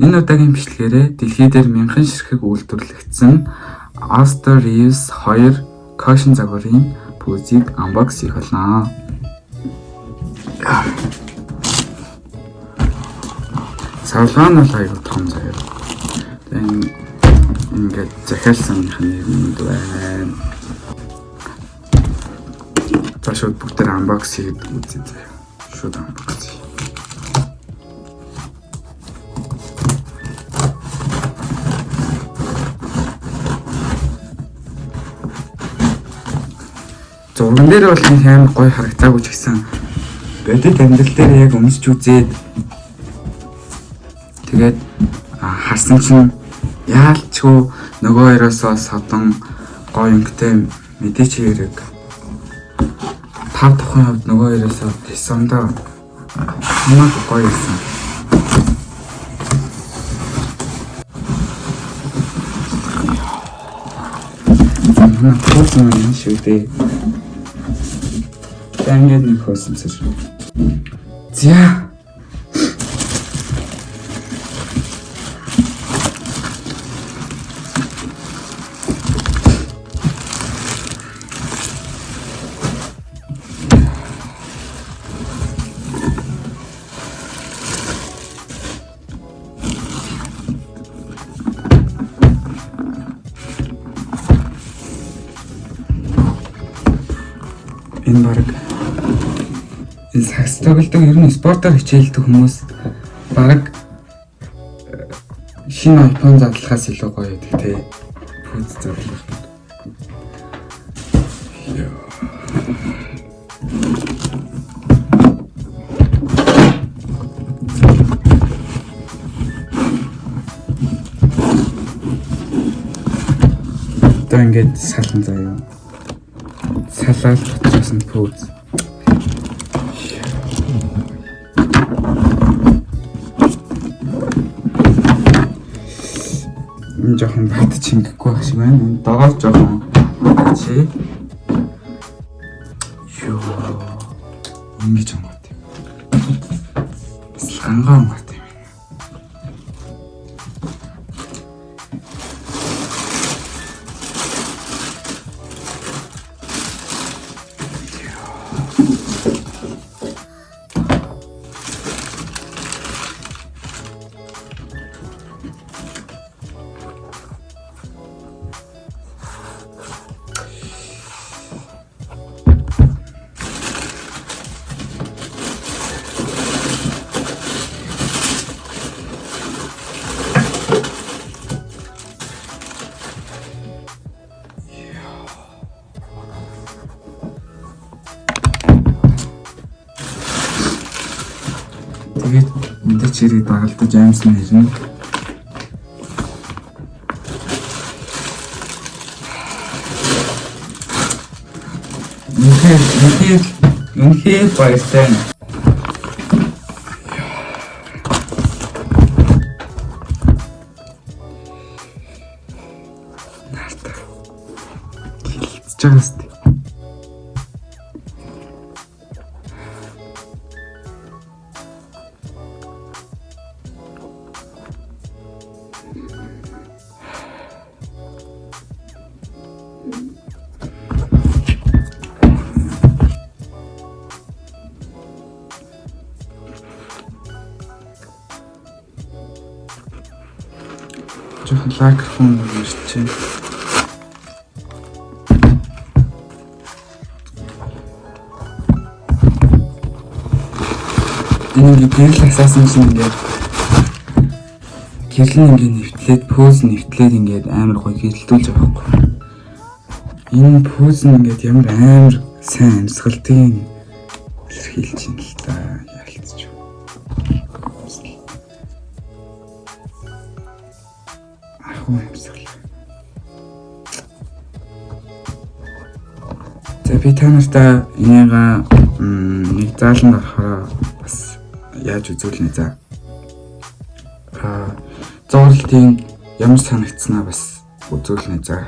Энэ удаагийн бичлэгээрээ дэлхий дээр мянган ширхэг үйлдвэрлэгдсэн Aster Reeves 2 Caution загварын пүүзийг unbox хийх болно. Савлгаан бол аягүй том заяа. Тэгээд ингээд захиалсаных нь юм байна. Ташууд бүгдээр unbox хийгээд үзье заяа. Шууд unbox. Зурган дээр бол нэг амар гоё харагдаагүй ч гэсэн бодит амьдрал дээр яг өмсч үзээд тэгээд харсан чинь яалчгүй нөгөө хоёроосоо содон гоё юмтай мэдээч хэрэг 5 тухайн хувьд нөгөө хоёроосоо тесондоо хамаагүй гоё юмсан. Манай хөөсөн юм шүү дээ. Ингээд нэг хөөсөн чинь. За. Энэ баг энэ сакс тоглолтог ер нь спортоор хичээлдэг хүмүүс баг шинэ iPhone задлахаас илүү гоё байдаг те. Пүүз задлах. Тэ ингээд салан заяа. Салаад батсан пүүз. Энэ жоохон бат чингэхгүй байх шиг байна. Энэ догоос жоохон чи. Йоо. Ингэж онгот. Бас хангаа онгот юм. Тэгээд мэдээч хэрэг дагалдаж аимсан хэрнэ. Үнхээр баяртай. Нарт. Just жоохон микрофон ирчихэ. Энэ гэрэл асаасан чинь ингээд гэрэл ингээд нэвтлээд пүүз нэвтлээд ингээд амар гоё гэрэлтүүлж байгаа байхгүй. Энэ пүүз нь ингээд ямар амар сайн амьсгалтын илэрхийлж юм л та яалтч. За би та нартай энийга нэг зааланд орохоор бас яаж үзүүлнэ за. Зурлалтын ямар санагдсанаа бас үзүүлнэ за.